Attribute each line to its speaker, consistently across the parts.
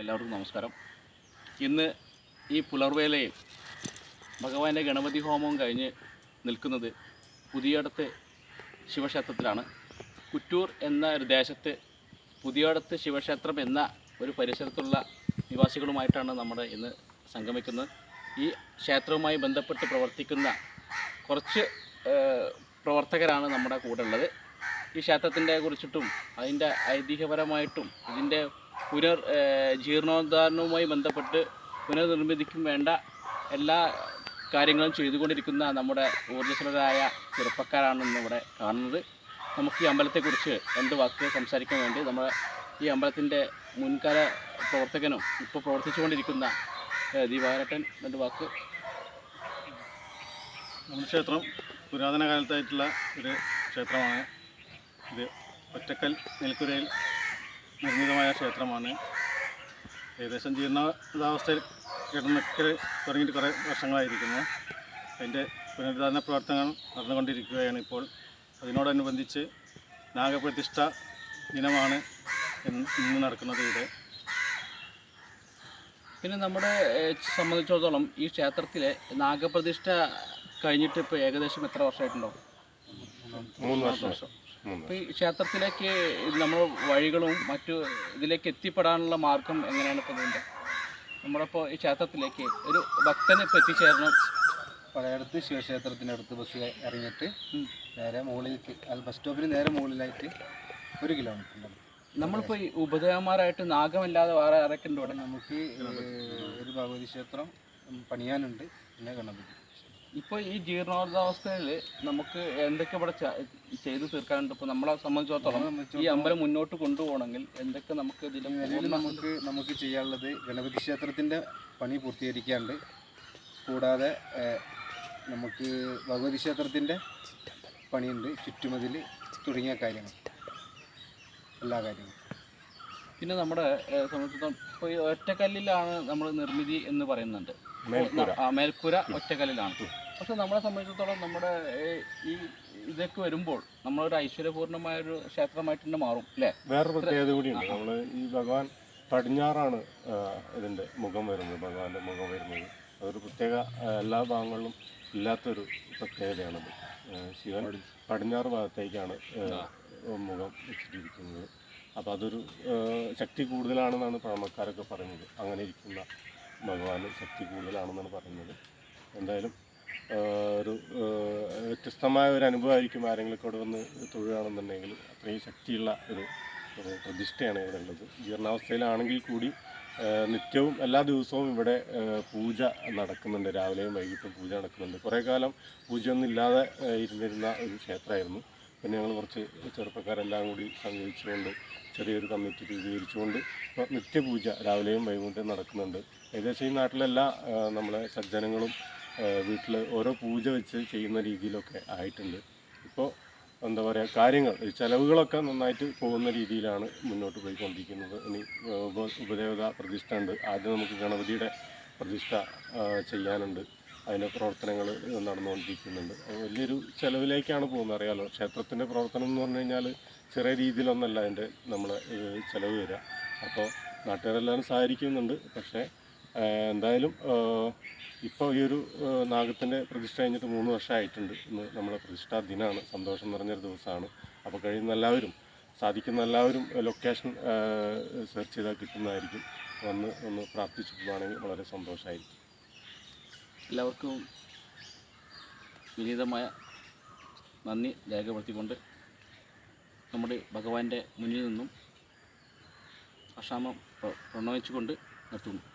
Speaker 1: എല്ലാവർക്കും നമസ്കാരം. ഇന്ന് ഈ പുലർവേലയിൽ ഭഗവാന്റെ ഗണപതി ഹോമവും കഴിഞ്ഞ് നിൽക്കുന്നത് പുതിയടത്ത് ശിവക്ഷേത്രത്തിലാണ്. കുറ്റൂർ എന്ന ഒരു ദേശത്ത് പുതിയടത്ത് ശിവക്ഷേത്രം എന്ന ഒരു പരിസരത്തുള്ള നിവാസികളുമായിട്ടാണ് നമ്മുടെ ഇന്ന് സംഗമിക്കുന്നത്. ഈ ക്ഷേത്രവുമായി ബന്ധപ്പെട്ട് പ്രവർത്തിക്കുന്ന കുറച്ച് പ്രവർത്തകരാണ് നമ്മുടെ കൂടെ ഉള്ളത്. ഈ ക്ഷേത്രത്തിൻ്റെ കുറിച്ചിട്ടും അതിൻ്റെ ഐതിഹ്യപരമായിട്ടും ഇതിൻ്റെ ജീർണോദ്ധാരണവുമായി ബന്ധപ്പെട്ട് പുനർനിർമ്മിതിക്കും വേണ്ട എല്ലാ കാര്യങ്ങളും ചെയ്തുകൊണ്ടിരിക്കുന്ന നമ്മുടെ ഊർജ്ജസ്വലരായ ചെറുപ്പക്കാരാണ് ഇന്നിവിടെ കാണുന്നത്. നമുക്ക് ഈ അമ്പലത്തെക്കുറിച്ച് രണ്ട് വാക്ക് സംസാരിക്കാൻ വേണ്ടി നമ്മുടെ ഈ അമ്പലത്തിൻ്റെ മുൻകാല പ്രവർത്തകനും ഇപ്പോൾ പ്രവർത്തിച്ചുകൊണ്ടിരിക്കുന്ന ദിവാകരേട്ടൻ രണ്ട് വാക്ക്.
Speaker 2: നമ്മുടെ ക്ഷേത്രം പുരാതന കാലത്തായിട്ടുള്ള ഒരു ക്ഷേത്രമാണ്. ഇത് ഒറ്റക്കൽ നെൽക്കുരയിൽ നിർമ്മിതമായ ക്ഷേത്രമാണ്. ഏകദേശം ജീർണാവസ്ഥയിൽ കിടന്നൊക്കെ തുടങ്ങിയിട്ട് കുറേ വർഷങ്ങളായിരിക്കുന്നു. അതിൻ്റെ പുനരുദ്ധാരണ പ്രവർത്തനങ്ങൾ നടന്നുകൊണ്ടിരിക്കുകയാണ് ഇപ്പോൾ. അതിനോടനുബന്ധിച്ച് നാഗപ്രതിഷ്ഠ ദിനമാണ് ഇന്ന് നടക്കുന്നത് ഇവിടെ.
Speaker 1: പിന്നെ നമ്മുടെ സംബന്ധിച്ചിടത്തോളം ഈ ക്ഷേത്രത്തിലെ നാഗപ്രതിഷ്ഠ കഴിഞ്ഞിട്ട് ഇപ്പോൾ ഏകദേശം എത്ര വർഷമായിട്ടുണ്ടോ?
Speaker 2: 3 വർഷം.
Speaker 1: അപ്പോൾ ഈ ക്ഷേത്രത്തിലേക്ക് നമ്മൾ വഴികളും മറ്റു ഇതിലേക്ക് എത്തിപ്പെടാനുള്ള മാർഗം എങ്ങനെയാണ് ഇപ്പോൾ ഇതിൻ്റെ? നമ്മളിപ്പോൾ ഈ ക്ഷേത്രത്തിലേക്ക് ഒരു ഭക്തന് ഇപ്പോൾ എത്തിച്ചേരണം.
Speaker 3: പഴയടത്ത് ശിവക്ഷേത്രത്തിനടുത്ത് ബസ് ഇറങ്ങിയിട്ട് നേരെ മുകളിലേക്ക് ബസ് സ്റ്റോപ്പിന് നേരെ മുകളിലായിട്ട് 1 കിലോമീറ്റർ ഉണ്ട്.
Speaker 1: നമ്മളിപ്പോൾ ഈ ഉപദേവന്മാരായിട്ട് നാഗമല്ലാതെ വേറെ ആരൊക്കെ ഉണ്ട് ഇവിടെ?
Speaker 3: നമുക്ക് ഒരു ഭഗവതി ക്ഷേത്രം പണിയാനുണ്ട്, പിന്നെ ഗണപതി.
Speaker 1: ഇപ്പോൾ ഈ ജീർണോദ്ധാവസ്ഥയിൽ നമുക്ക് എന്തൊക്കെ ഇവിടെ ചെയ്തു തീർക്കാനുണ്ട്? ഇപ്പോൾ നമ്മളെ സംബന്ധിച്ചിടത്തോളം ഈ അമ്പലം മുന്നോട്ട് കൊണ്ടുപോകണമെങ്കിൽ എന്തൊക്കെ നമുക്ക് ഇതിൻ്റെ
Speaker 3: നിലവിൽ നമുക്ക് ചെയ്യാനുള്ളത് ഗണപതി ക്ഷേത്രത്തിൻ്റെ പണി പൂർത്തീകരിക്കാണ്ട്, കൂടാതെ നമുക്ക് ഭഗവതി ക്ഷേത്രത്തിൻ്റെ പണിയുണ്ട്, ചുറ്റുമതിൽ തുടങ്ങിയ കാര്യങ്ങൾ, എല്ലാ കാര്യങ്ങളും.
Speaker 1: പിന്നെ നമ്മുടെ സംബന്ധിച്ചിടത്തോളം ഇപ്പോൾ ഈ ഒറ്റക്കല്ലിലാണ് നമ്മൾ നിർമ്മിതി എന്ന് പറയുന്നുണ്ട്. മേൽക്കൂര ഒറ്റക്കല്ലിലാണ്. പക്ഷെ നമ്മളെ സംബന്ധിച്ചിടത്തോളം നമ്മുടെ ഈ ഇതൊക്കെ വരുമ്പോൾ നമ്മളൊരു ഐശ്വര്യപൂർണ്ണമായൊരു ക്ഷേത്രമായിട്ട് തന്നെ മാറും അല്ലേ?
Speaker 2: വേറൊരു പ്രത്യേകത കൂടിയുണ്ട്. നമ്മൾ ഈ ഭഗവാൻ പടിഞ്ഞാറാണ് ഇതിൻ്റെ മുഖം വരുന്നത്, ഭഗവാന്റെ മുഖം വരുന്നത്. അതൊരു പ്രത്യേക എല്ലാ ഭാഗങ്ങളിലും ഇല്ലാത്തൊരു പ്രത്യേകതയാണത്. ശിവൻ പടിഞ്ഞാറ് ഭാഗത്തേക്കാണ് മുഖം വെച്ചിട്ടിരിക്കുന്നത്. അപ്പോൾ അതൊരു ശക്തി കൂടുതലാണെന്നാണ് പഴമക്കാരൊക്കെ പറയുന്നത്. അങ്ങനെ ഇരിക്കുന്ന ഭഗവാന് ശക്തി കൂടുതലാണെന്നാണ് പറയുന്നത്. എന്തായാലും ഒരു വ്യത്യസ്തമായ ഒരു അനുഭവമായിരിക്കും ആരെങ്കിലും ഇവിടെ വന്ന് തൊഴുകയാണെന്നുണ്ടെങ്കിൽ. അത്രയും ശക്തിയുള്ള ഒരു പ്രതിഷ്ഠയാണ് ഇവിടെ ഉള്ളത്. ജീർണാവസ്ഥയിലാണെങ്കിൽ കൂടി നിത്യവും എല്ലാ ദിവസവും ഇവിടെ പൂജ നടക്കുന്നുണ്ട്. രാവിലെയും വൈകിട്ടും പൂജ നടക്കുന്നുണ്ട്. കുറേ കാലം പൂജയൊന്നും ഇല്ലാതെ ഇരുന്നിരുന്ന ഒരു ക്ഷേത്രമായിരുന്നു. പിന്നെ ഞങ്ങൾ കുറച്ച് ചെറുപ്പക്കാരെല്ലാം കൂടി സംഘടിച്ചുകൊണ്ട് ചെറിയൊരു കമ്മിറ്റി രൂപീകരിച്ചുകൊണ്ട് ഇപ്പോൾ നിത്യപൂജ രാവിലെയും വൈകുന്നേരവും നടക്കുന്നുണ്ട്. ഏകദേശം ഈ നാട്ടിലെല്ലാ നമ്മളെ സജ്ജനങ്ങളും വീട്ടിൽ ഓരോ പൂജ വെച്ച് ചെയ്യുന്ന രീതിയിലൊക്കെ ആയിട്ടുണ്ട്. ഇപ്പോൾ എന്താ പറയുക, കാര്യങ്ങൾ ചിലവുകളൊക്കെ നന്നായിട്ട് പോകുന്ന രീതിയിലാണ് മുന്നോട്ട് പോയിക്കൊണ്ടിരിക്കുന്നത്. ഇനി ഉപദേവത പ്രതിഷ്ഠ ഉണ്ട്. ആദ്യം നമുക്ക് ഗണപതിയുടെ പ്രതിഷ്ഠ ചെയ്യാനുണ്ട്. അതിൻ്റെ പ്രവർത്തനങ്ങൾ നടന്നുകൊണ്ടിരിക്കുന്നുണ്ട്. വലിയൊരു ചിലവിലേക്കാണ് പോകുന്നത്. അറിയാമല്ലോ, ക്ഷേത്രത്തിൻ്റെ പ്രവർത്തനം എന്ന് പറഞ്ഞു കഴിഞ്ഞാൽ ചെറിയ രീതിയിലൊന്നല്ല അതിൻ്റെ നമ്മൾ ചിലവ് വരിക. അപ്പോൾ നാട്ടുകാരെല്ലാവരും സഹായിക്കുന്നുണ്ട്. പക്ഷേ എന്തായാലും ഇപ്പോൾ ഈ ഒരു നാഗത്തിൻ്റെ പ്രതിഷ്ഠ കഴിഞ്ഞിട്ട് 3 വർഷമായിട്ടുണ്ട്. ഇന്ന് നമ്മുടെ പ്രതിഷ്ഠാ ദിനമാണ്. സന്തോഷം നിറഞ്ഞൊരു ദിവസമാണ്. അപ്പോൾ കഴിയുന്ന എല്ലാവരും, സാധിക്കുന്ന എല്ലാവരും ലൊക്കേഷൻ സെർച്ച് ചെയ്താൽ കിട്ടുന്നതായിരിക്കും. ഒന്ന് പ്രാർത്ഥിച്ചു പോവുകയാണെങ്കിൽ വളരെ സന്തോഷമായിരിക്കും.
Speaker 1: എല്ലാവർക്കും വിനീതമായ നന്ദി രേഖപ്പെടുത്തിക്കൊണ്ട് നമ്മുടെ ഭഗവാന്റെ മുന്നിൽ നിന്നും അക്ഷാമം പ്രണമിച്ചുകൊണ്ട് നിർത്തുന്നു.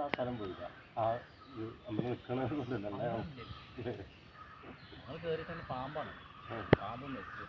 Speaker 2: ആ സ്ഥലം പോയില്ല. ആ നമ്മൾ നിൽക്കുന്നത് കൊണ്ട് തന്നെ
Speaker 1: കയറി തന്നെ പാമ്പാണ്. പാമ്പും വെച്ച്